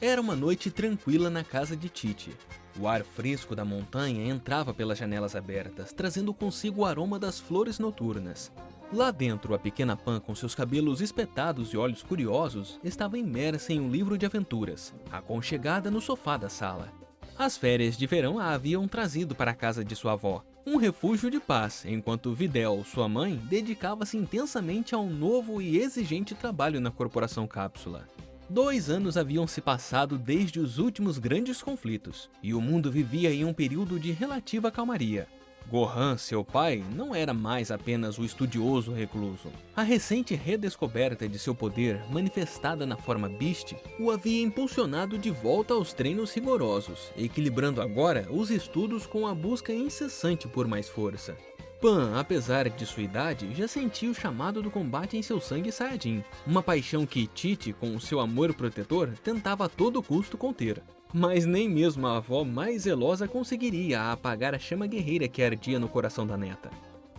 Era uma noite tranquila na casa de Titi. O ar fresco da montanha entrava pelas janelas abertas, trazendo consigo o aroma das flores noturnas. Lá dentro, a pequena Pan, com seus cabelos espetados e olhos curiosos, estava imersa em um livro de aventuras, aconchegada no sofá da sala. As férias de verão a haviam trazido para a casa de sua avó, um refúgio de paz, enquanto Videl, sua mãe, dedicava-se intensamente a um novo e exigente trabalho na Corporação Cápsula. 2 anos haviam se passado desde os últimos grandes conflitos, e o mundo vivia em um período de relativa calmaria. Gohan, seu pai, não era mais apenas o estudioso recluso. A recente redescoberta de seu poder, manifestada na forma Beast, o havia impulsionado de volta aos treinos rigorosos, equilibrando agora os estudos com a busca incessante por mais força. Pan, apesar de sua idade, já sentia o chamado do combate em seu sangue Saiyajin, uma paixão que Titi, com seu amor protetor, tentava a todo custo conter. Mas nem mesmo a avó mais zelosa conseguiria apagar a chama guerreira que ardia no coração da neta.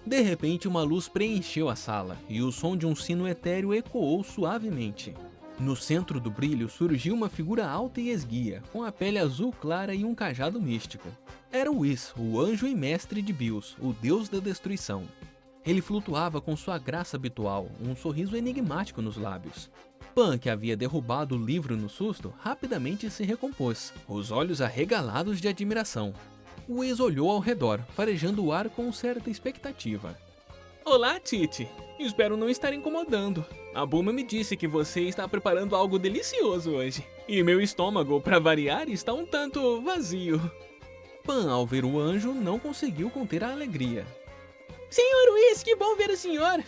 De repente, uma luz preencheu a sala, e o som de um sino etéreo ecoou suavemente. No centro do brilho surgiu uma figura alta e esguia, com a pele azul clara e um cajado místico. Era Whis, o anjo e mestre de Bills, o deus da destruição. Ele flutuava com sua graça habitual, um sorriso enigmático nos lábios. Pan, que havia derrubado o livro no susto, rapidamente se recompôs, os olhos arregalados de admiração. Whis olhou ao redor, farejando o ar com certa expectativa. Olá, Titi. Espero não estar incomodando. A Bulma me disse que você está preparando algo delicioso hoje. E meu estômago, para variar, está um tanto vazio. Pan, ao ver o anjo, não conseguiu conter a alegria. Senhor Whis, que bom ver o senhor!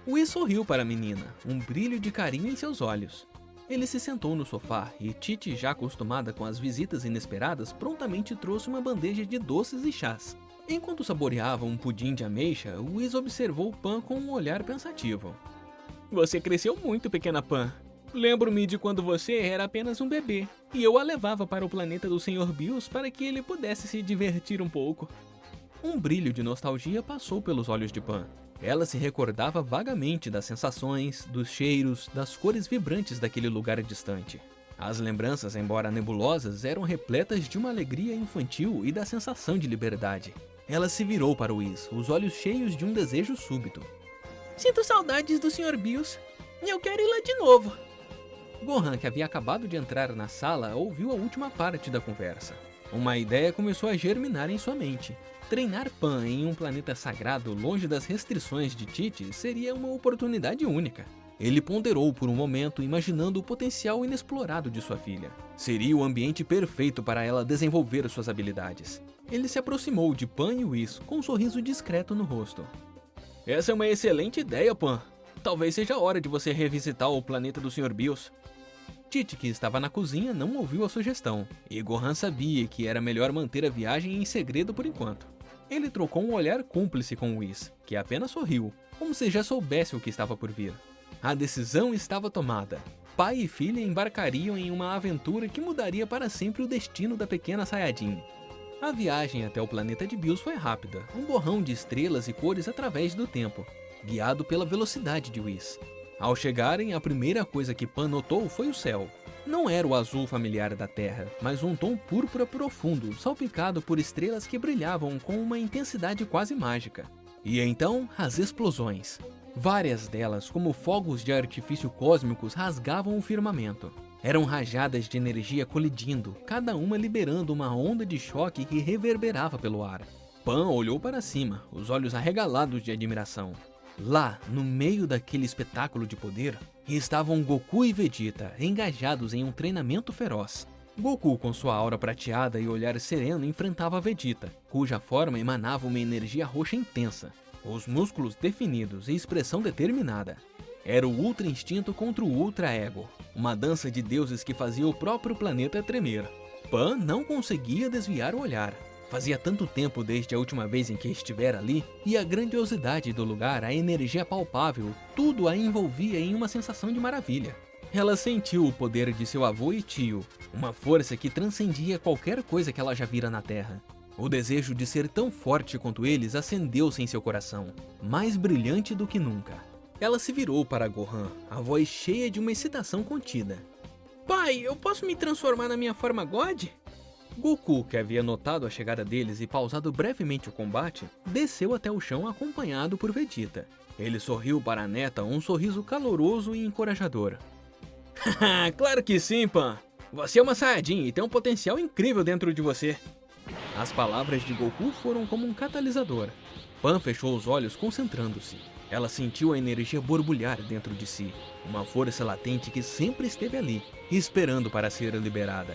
Whis sorriu para a menina, um brilho de carinho em seus olhos. Ele se sentou no sofá e Titi, já acostumada com as visitas inesperadas, prontamente trouxe uma bandeja de doces e chás. Enquanto saboreava um pudim de ameixa, Whis observou Pan com um olhar pensativo. Você cresceu muito, pequena Pan. Lembro-me de quando você era apenas um bebê, e eu a levava para o planeta do Sr. Bills para que ele pudesse se divertir um pouco. Um brilho de nostalgia passou pelos olhos de Pan. Ela se recordava vagamente das sensações, dos cheiros, das cores vibrantes daquele lugar distante. As lembranças, embora nebulosas, eram repletas de uma alegria infantil e da sensação de liberdade. Ela se virou para Whis, os olhos cheios de um desejo súbito. Sinto saudades do Sr. Bills. Eu quero ir lá de novo. Gohan, que havia acabado de entrar na sala, ouviu a última parte da conversa. Uma ideia começou a germinar em sua mente. Treinar Pan em um planeta sagrado longe das restrições de Titi seria uma oportunidade única. Ele ponderou por um momento, imaginando o potencial inexplorado de sua filha. Seria o ambiente perfeito para ela desenvolver suas habilidades. Ele se aproximou de Pan e Whis com um sorriso discreto no rosto. Essa é uma excelente ideia, Pan. Talvez seja a hora de você revisitar o planeta do Sr. Bills. Titi, que estava na cozinha, não ouviu a sugestão, e Gohan sabia que era melhor manter a viagem em segredo por enquanto. Ele trocou um olhar cúmplice com Whis, que apenas sorriu, como se já soubesse o que estava por vir. A decisão estava tomada. Pai e filha embarcariam em uma aventura que mudaria para sempre o destino da pequena Saiyajin. A viagem até o planeta de Bills foi rápida, um borrão de estrelas e cores através do tempo, guiado pela velocidade de Whis. Ao chegarem, a primeira coisa que Pan notou foi o céu. Não era o azul familiar da Terra, mas um tom púrpura profundo, salpicado por estrelas que brilhavam com uma intensidade quase mágica. E então, as explosões. Várias delas, como fogos de artifício cósmicos, rasgavam o firmamento. Eram rajadas de energia colidindo, cada uma liberando uma onda de choque que reverberava pelo ar. Pan olhou para cima, os olhos arregalados de admiração. Lá, no meio daquele espetáculo de poder, estavam Goku e Vegeta, engajados em um treinamento feroz. Goku, com sua aura prateada e olhar sereno, enfrentava Vegeta, cuja forma emanava uma energia roxa intensa, os músculos definidos e expressão determinada. Era o Ultra Instinto contra o Ultra Ego, uma dança de deuses que fazia o próprio planeta tremer. Pan não conseguia desviar o olhar. Fazia tanto tempo desde a última vez em que estivera ali, e a grandiosidade do lugar, a energia palpável, tudo a envolvia em uma sensação de maravilha. Ela sentiu o poder de seu avô e tio, uma força que transcendia qualquer coisa que ela já vira na Terra. O desejo de ser tão forte quanto eles acendeu-se em seu coração, mais brilhante do que nunca. Ela se virou para Gohan, a voz cheia de uma excitação contida. Pai, eu posso me transformar na minha forma God? Goku, que havia notado a chegada deles e pausado brevemente o combate, desceu até o chão acompanhado por Vegeta. Ele sorriu para a neta um sorriso caloroso e encorajador. Haha, claro que sim, Pan! Você é uma Saiyajin e tem um potencial incrível dentro de você. As palavras de Goku foram como um catalisador. Pan fechou os olhos concentrando-se. Ela sentiu a energia borbulhar dentro de si, uma força latente que sempre esteve ali, esperando para ser liberada.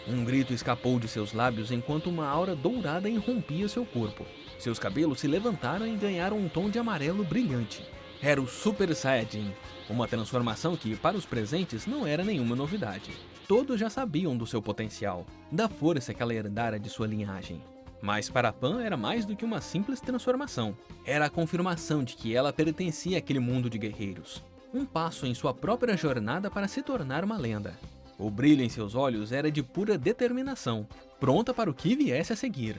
Um grito escapou de seus lábios enquanto uma aura dourada irrompia seu corpo. Seus cabelos se levantaram e ganharam um tom de amarelo brilhante. Era o Super Saiyajin, uma transformação que, para os presentes, não era nenhuma novidade. Todos já sabiam do seu potencial, da força que ela herdara de sua linhagem. Mas para Pan era mais do que uma simples transformação. Era a confirmação de que ela pertencia àquele mundo de guerreiros. Um passo em sua própria jornada para se tornar uma lenda. O brilho em seus olhos era de pura determinação, pronta para o que viesse a seguir.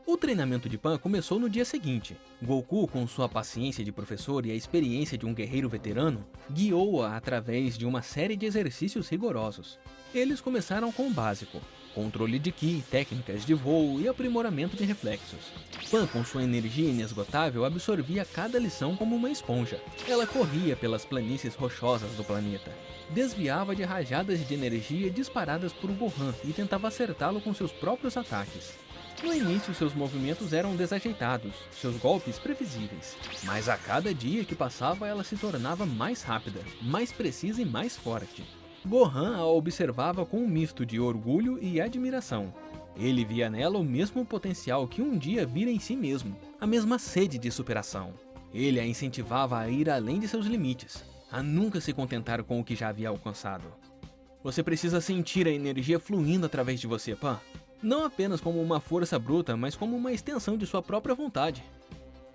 O treinamento de Pan começou no dia seguinte. Goku, com sua paciência de professor e a experiência de um guerreiro veterano, guiou-a através de uma série de exercícios rigorosos. Eles começaram com o básico: controle de Ki, técnicas de voo e aprimoramento de reflexos. Pan, com sua energia inesgotável, absorvia cada lição como uma esponja. Ela corria pelas planícies rochosas do planeta, desviava de rajadas de energia disparadas por Gohan e tentava acertá-lo com seus próprios ataques. No início, seus movimentos eram desajeitados, seus golpes previsíveis. Mas a cada dia que passava, ela se tornava mais rápida, mais precisa e mais forte. Gohan a observava com um misto de orgulho e admiração. Ele via nela o mesmo potencial que um dia vira em si mesmo, a mesma sede de superação. Ele a incentivava a ir além de seus limites, a nunca se contentar com o que já havia alcançado. Você precisa sentir a energia fluindo através de você, Pan. Não apenas como uma força bruta, mas como uma extensão de sua própria vontade.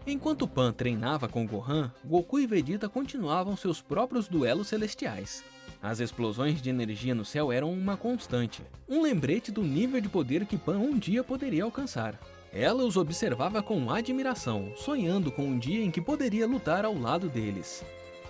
Enquanto Pan treinava com Gohan, Goku e Vegeta continuavam seus próprios duelos celestiais. As explosões de energia no céu eram uma constante, um lembrete do nível de poder que Pan um dia poderia alcançar. Ela os observava com admiração, sonhando com um dia em que poderia lutar ao lado deles.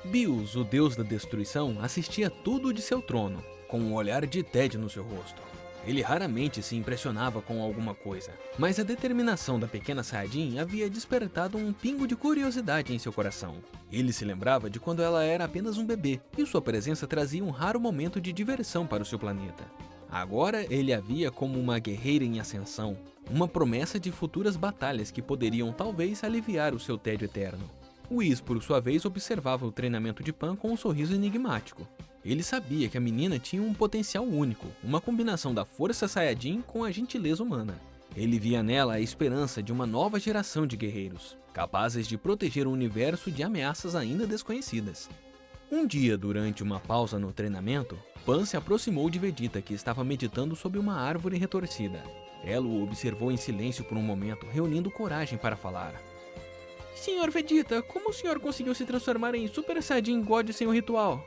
Bios, o deus da destruição, assistia tudo de seu trono, com um olhar de tédio no seu rosto. Ele raramente se impressionava com alguma coisa, mas a determinação da pequena Saiyajin havia despertado um pingo de curiosidade em seu coração. Ele se lembrava de quando ela era apenas um bebê, e sua presença trazia um raro momento de diversão para o seu planeta. Agora ele a via como uma guerreira em ascensão, uma promessa de futuras batalhas que poderiam talvez aliviar o seu tédio eterno. Whis, por sua vez, observava o treinamento de Pan com um sorriso enigmático. Ele sabia que a menina tinha um potencial único, uma combinação da força Saiyajin com a gentileza humana. Ele via nela a esperança de uma nova geração de guerreiros, capazes de proteger o universo de ameaças ainda desconhecidas. Um dia, durante uma pausa no treinamento, Pan se aproximou de Vegeta, que estava meditando sob uma árvore retorcida. Ela o observou em silêncio por um momento, reunindo coragem para falar. Senhor Vegeta, como o senhor conseguiu se transformar em Super Saiyajin God sem o ritual?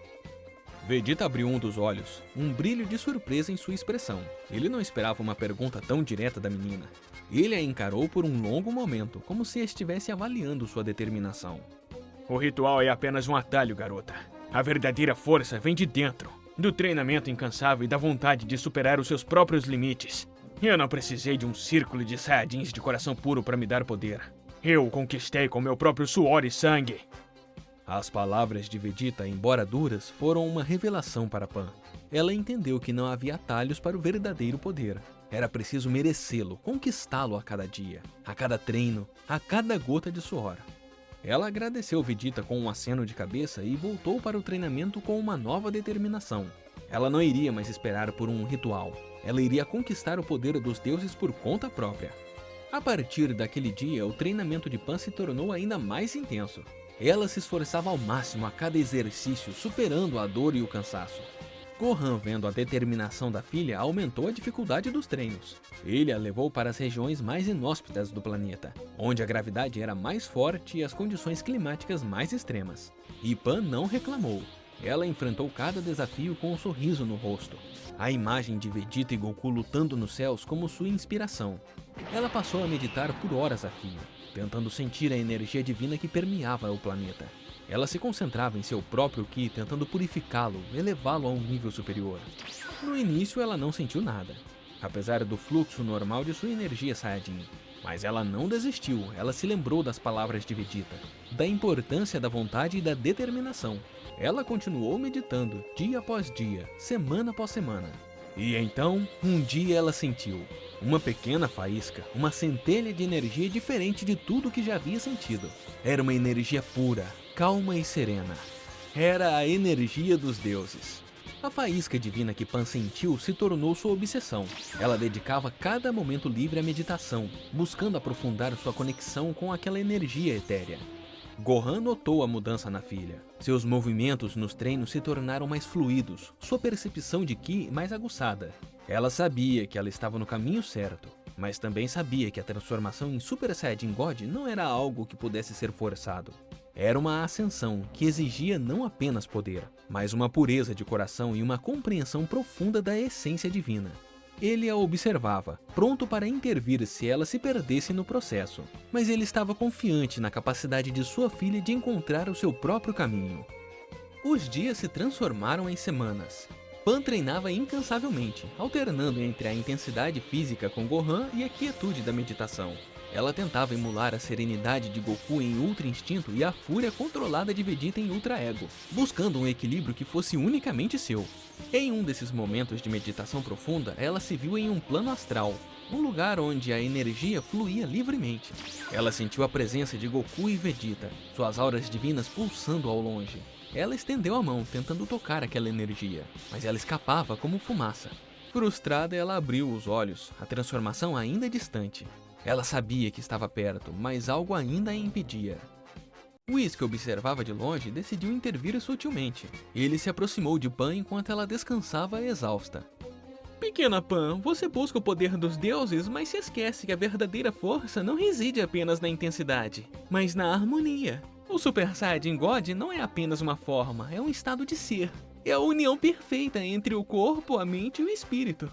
Vegeta abriu um dos olhos, um brilho de surpresa em sua expressão. Ele não esperava uma pergunta tão direta da menina. Ele a encarou por um longo momento, como se estivesse avaliando sua determinação. O ritual é apenas um atalho, garota. A verdadeira força vem de dentro, do treinamento incansável e da vontade de superar os seus próprios limites. Eu não precisei de um círculo de Saiyajins de coração puro para me dar poder. Eu o conquistei com meu próprio suor e sangue. As palavras de Vegeta, embora duras, foram uma revelação para Pan. Ela entendeu que não havia atalhos para o verdadeiro poder. Era preciso merecê-lo, conquistá-lo a cada dia, a cada treino, a cada gota de suor. Ela agradeceu Vegeta com um aceno de cabeça e voltou para o treinamento com uma nova determinação. Ela não iria mais esperar por um ritual. Ela iria conquistar o poder dos deuses por conta própria. A partir daquele dia, o treinamento de Pan se tornou ainda mais intenso. Ela se esforçava ao máximo a cada exercício, superando a dor e o cansaço. Gohan, vendo a determinação da filha, aumentou a dificuldade dos treinos. Ele a levou para as regiões mais inóspitas do planeta, onde a gravidade era mais forte e as condições climáticas mais extremas. E Pan não reclamou. Ela enfrentou cada desafio com um sorriso no rosto. A imagem de Vegeta e Goku lutando nos céus como sua inspiração. Ela passou a meditar por horas a fio, tentando sentir a energia divina que permeava o planeta. Ela se concentrava em seu próprio Ki, tentando purificá-lo, elevá-lo a um nível superior. No início ela não sentiu nada, apesar do fluxo normal de sua energia Saiyajin. Mas ela não desistiu, ela se lembrou das palavras de Vegeta, da importância da vontade e da determinação. Ela continuou meditando, dia após dia, semana após semana. E então, um dia ela sentiu uma pequena faísca, uma centelha de energia diferente de tudo que já havia sentido. Era uma energia pura, calma e serena. Era a energia dos deuses. A faísca divina que Pan sentiu se tornou sua obsessão. Ela dedicava cada momento livre à meditação, buscando aprofundar sua conexão com aquela energia etérea. Gohan notou a mudança na filha. Seus movimentos nos treinos se tornaram mais fluidos, sua percepção de Ki mais aguçada. Ela sabia que ela estava no caminho certo, mas também sabia que a transformação em Super Saiyajin God não era algo que pudesse ser forçado. Era uma ascensão que exigia não apenas poder, mas uma pureza de coração e uma compreensão profunda da essência divina. Ele a observava, pronto para intervir se ela se perdesse no processo, mas ele estava confiante na capacidade de sua filha de encontrar o seu próprio caminho. Os dias se transformaram em semanas. Pan treinava incansavelmente, alternando entre a intensidade física com Gohan e a quietude da meditação. Ela tentava emular a serenidade de Goku em Ultra Instinto e a fúria controlada de Vegeta em Ultra Ego, buscando um equilíbrio que fosse unicamente seu. Em um desses momentos de meditação profunda, ela se viu em um plano astral, um lugar onde a energia fluía livremente. Ela sentiu a presença de Goku e Vegeta, suas auras divinas pulsando ao longe. Ela estendeu a mão, tentando tocar aquela energia, mas ela escapava como fumaça. Frustrada, ela abriu os olhos, a transformação ainda distante. Ela sabia que estava perto, mas algo ainda a impedia. Whis, que observava de longe, decidiu intervir sutilmente. Ele se aproximou de Pan enquanto ela descansava exausta. Pequena Pan, você busca o poder dos deuses, mas se esquece que a verdadeira força não reside apenas na intensidade, mas na harmonia. O Super Saiyajin God não é apenas uma forma, é um estado de ser. É a união perfeita entre o corpo, a mente e o espírito.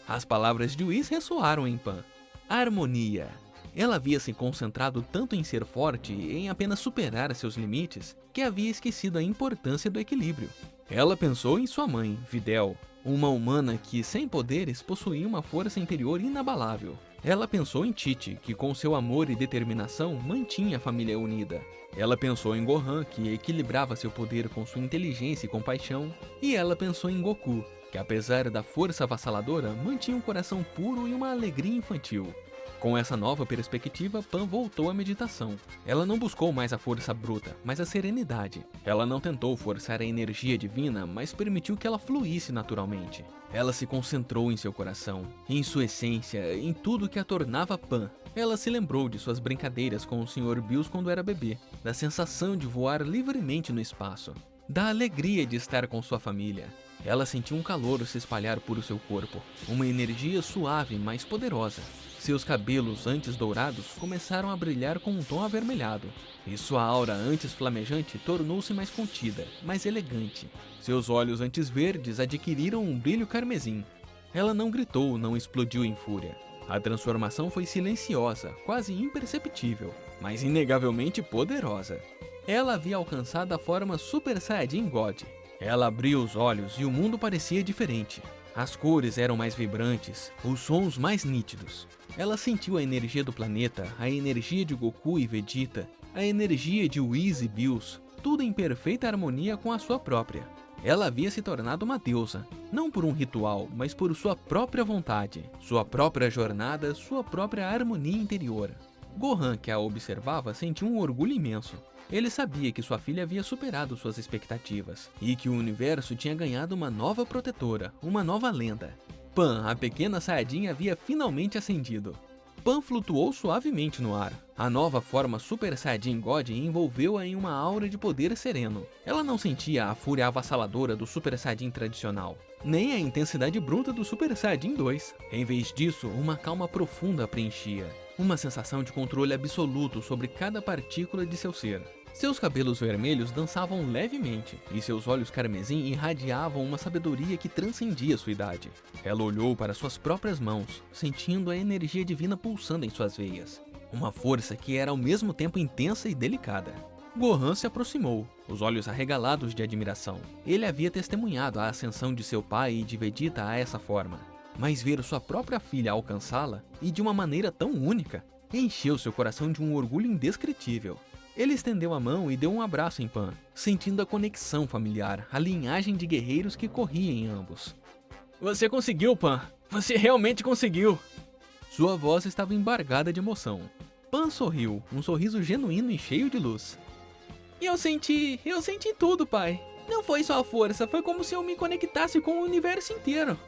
As palavras de Whis ressoaram em Pan. Harmonia. Ela havia se concentrado tanto em ser forte e em apenas superar seus limites, que havia esquecido a importância do equilíbrio. Ela pensou em sua mãe, Videl, uma humana que, sem poderes, possuía uma força interior inabalável. Ela pensou em Tite, que com seu amor e determinação mantinha a família unida. Ela pensou em Gohan, que equilibrava seu poder com sua inteligência e compaixão. E ela pensou em Goku, que apesar da força avassaladora, mantinha um coração puro e uma alegria infantil. Com essa nova perspectiva, Pan voltou à meditação. Ela não buscou mais a força bruta, mas a serenidade. Ela não tentou forçar a energia divina, mas permitiu que ela fluísse naturalmente. Ela se concentrou em seu coração, em sua essência, em tudo que a tornava Pan. Ela se lembrou de suas brincadeiras com o Sr. Bills quando era bebê, da sensação de voar livremente no espaço, da alegria de estar com sua família. Ela sentiu um calor se espalhar por seu corpo, uma energia suave, mas poderosa. Seus cabelos, antes dourados, começaram a brilhar com um tom avermelhado, e sua aura, antes flamejante, tornou-se mais contida, mais elegante. Seus olhos, antes verdes, adquiriram um brilho carmesim. Ela não gritou, não explodiu em fúria. A transformação foi silenciosa, quase imperceptível, mas inegavelmente poderosa. Ela havia alcançado a forma Super Saiyajin God. Ela abriu os olhos e o mundo parecia diferente. As cores eram mais vibrantes, os sons mais nítidos. Ela sentiu a energia do planeta, a energia de Goku e Vegeta, a energia de Whis e Bills, tudo em perfeita harmonia com a sua própria. Ela havia se tornado uma deusa, não por um ritual, mas por sua própria vontade, sua própria jornada, sua própria harmonia interior. Gohan, que a observava, sentiu um orgulho imenso. Ele sabia que sua filha havia superado suas expectativas, e que o universo tinha ganhado uma nova protetora, uma nova lenda. Pan, a pequena Saiyajin, havia finalmente ascendido. Pan flutuou suavemente no ar. A nova forma Super Saiyajin God envolveu-a em uma aura de poder sereno. Ela não sentia a fúria avassaladora do Super Saiyajin tradicional, nem a intensidade bruta do Super Saiyajin 2. Em vez disso, uma calma profunda a preenchia, uma sensação de controle absoluto sobre cada partícula de seu ser. Seus cabelos vermelhos dançavam levemente, e seus olhos carmesim irradiavam uma sabedoria que transcendia sua idade. Ela olhou para suas próprias mãos, sentindo a energia divina pulsando em suas veias. Uma força que era ao mesmo tempo intensa e delicada. Gohan se aproximou, os olhos arregalados de admiração. Ele havia testemunhado a ascensão de seu pai e de Vegeta a essa forma. Mas ver sua própria filha alcançá-la, e de uma maneira tão única, encheu seu coração de um orgulho indescritível. Ele estendeu a mão e deu um abraço em Pan, sentindo a conexão familiar, a linhagem de guerreiros que corria em ambos. Você conseguiu, Pan! Você realmente conseguiu! Sua voz estava embargada de emoção. Pan sorriu, um sorriso genuíno e cheio de luz. Eu senti tudo, pai. Não foi só a força, foi como se eu me conectasse com o universo inteiro.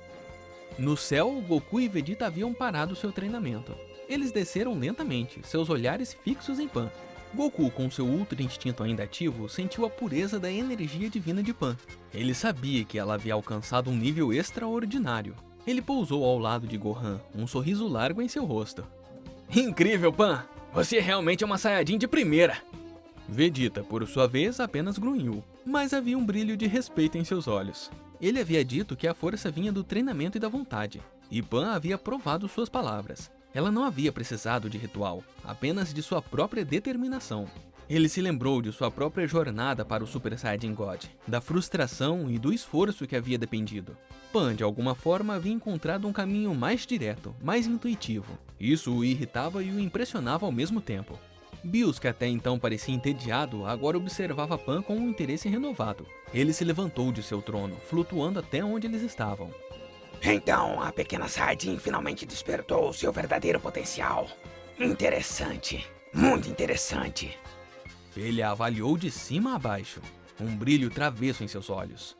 No céu, Goku e Vegeta haviam parado seu treinamento. Eles desceram lentamente, seus olhares fixos em Pan. Goku, com seu Ultra Instinto ainda ativo, sentiu a pureza da energia divina de Pan. Ele sabia que ela havia alcançado um nível extraordinário. Ele pousou ao lado de Gohan, um sorriso largo em seu rosto. Incrível, Pan! Você realmente é uma Saiyajin de primeira! Vegeta, por sua vez, apenas grunhiu, mas havia um brilho de respeito em seus olhos. Ele havia dito que a força vinha do treinamento e da vontade, e Pan havia provado suas palavras. Ela não havia precisado de ritual, apenas de sua própria determinação. Ele se lembrou de sua própria jornada para o Super Saiyajin God, da frustração e do esforço que havia dependido. Pan, de alguma forma, havia encontrado um caminho mais direto, mais intuitivo. Isso o irritava e o impressionava ao mesmo tempo. Bills, que até então parecia entediado, agora observava Pan com um interesse renovado. Ele se levantou de seu trono, flutuando até onde eles estavam. Então, a pequena Saiyajin finalmente despertou o seu verdadeiro potencial. Interessante, muito interessante. Ele a avaliou de cima a baixo, um brilho travesso em seus olhos.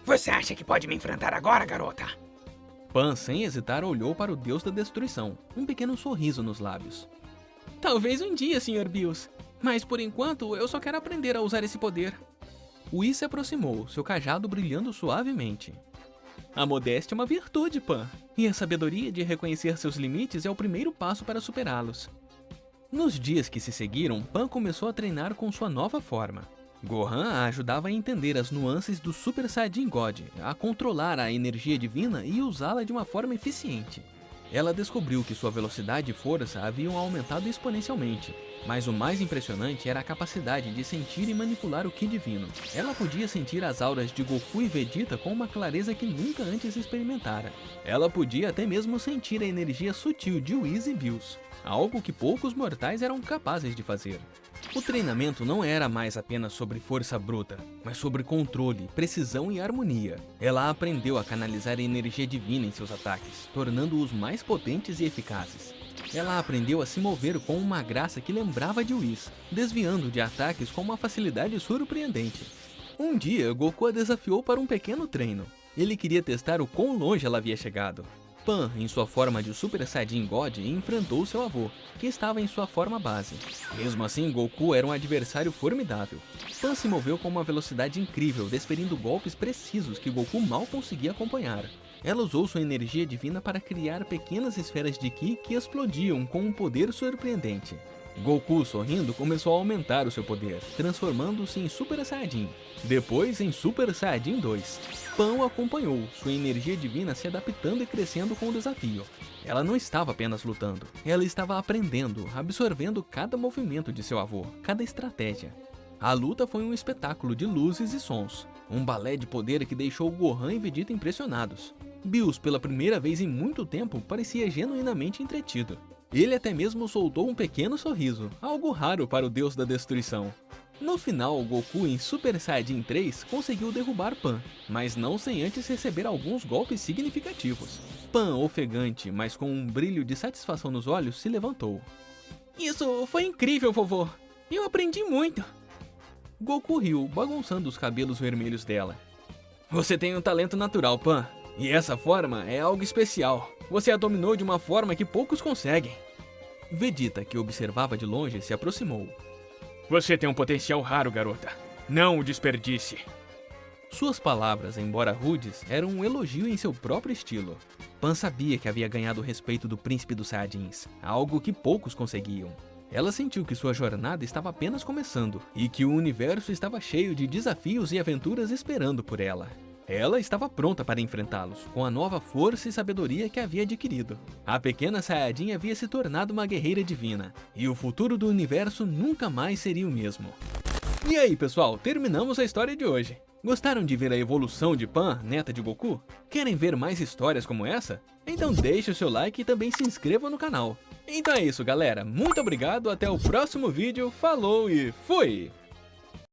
Você acha que pode me enfrentar agora, garota? Pan, sem hesitar, olhou para o Deus da Destruição, um pequeno sorriso nos lábios. Talvez um dia, Sr. Bills, mas por enquanto eu só quero aprender a usar esse poder. Whis se aproximou, seu cajado brilhando suavemente. A modéstia é uma virtude, Pan, e a sabedoria de reconhecer seus limites é o primeiro passo para superá-los. Nos dias que se seguiram, Pan começou a treinar com sua nova forma. Gohan a ajudava a entender as nuances do Super Saiyajin God, a controlar a energia divina e usá-la de uma forma eficiente. Ela descobriu que sua velocidade e força haviam aumentado exponencialmente, mas o mais impressionante era a capacidade de sentir e manipular o Ki divino. Ela podia sentir as auras de Goku e Vegeta com uma clareza que nunca antes experimentara. Ela podia até mesmo sentir a energia sutil de Whis e Bills, algo que poucos mortais eram capazes de fazer. O treinamento não era mais apenas sobre força bruta, mas sobre controle, precisão e harmonia. Ela aprendeu a canalizar a energia divina em seus ataques, tornando-os mais potentes e eficazes. Ela aprendeu a se mover com uma graça que lembrava de Whis, desviando de ataques com uma facilidade surpreendente. Um dia, Goku a desafiou para um pequeno treino. Ele queria testar o quão longe ela havia chegado. Pan, em sua forma de Super Saiyajin God, enfrentou seu avô, que estava em sua forma base. Mesmo assim, Goku era um adversário formidável. Pan se moveu com uma velocidade incrível, desferindo golpes precisos que Goku mal conseguia acompanhar. Ela usou sua energia divina para criar pequenas esferas de Ki que explodiam com um poder surpreendente. Goku, sorrindo, começou a aumentar o seu poder, transformando-se em Super Saiyajin, depois em Super Saiyajin 2. Pan o acompanhou, sua energia divina se adaptando e crescendo com o desafio. Ela não estava apenas lutando, ela estava aprendendo, absorvendo cada movimento de seu avô, cada estratégia. A luta foi um espetáculo de luzes e sons, um balé de poder que deixou Gohan e Vegeta impressionados. Bills, pela primeira vez em muito tempo, parecia genuinamente entretido. Ele até mesmo soltou um pequeno sorriso, algo raro para o Deus da Destruição. No final, Goku em Super Saiyajin 3 conseguiu derrubar Pan, mas não sem antes receber alguns golpes significativos. Pan, ofegante, mas com um brilho de satisfação nos olhos, se levantou. Isso foi incrível, vovô! Eu aprendi muito! Goku riu, bagunçando os cabelos vermelhos dela. Você tem um talento natural, Pan, e essa forma é algo especial. Você a dominou de uma forma que poucos conseguem. Vegeta, que observava de longe, se aproximou. Você tem um potencial raro, garota. Não o desperdice. Suas palavras, embora rudes, eram um elogio em seu próprio estilo. Pan sabia que havia ganhado o respeito do príncipe dos Saiyajins, algo que poucos conseguiam. Ela sentiu que sua jornada estava apenas começando, e que o universo estava cheio de desafios e aventuras esperando por ela. Ela estava pronta para enfrentá-los, com a nova força e sabedoria que havia adquirido. A pequena Saiyajin havia se tornado uma guerreira divina, e o futuro do universo nunca mais seria o mesmo. E aí, pessoal, terminamos a história de hoje. Gostaram de ver a evolução de Pan, neta de Goku? Querem ver mais histórias como essa? Então deixe o seu like e também se inscreva no canal. Então é isso, galera. Muito obrigado, até o próximo vídeo. Falou e fui!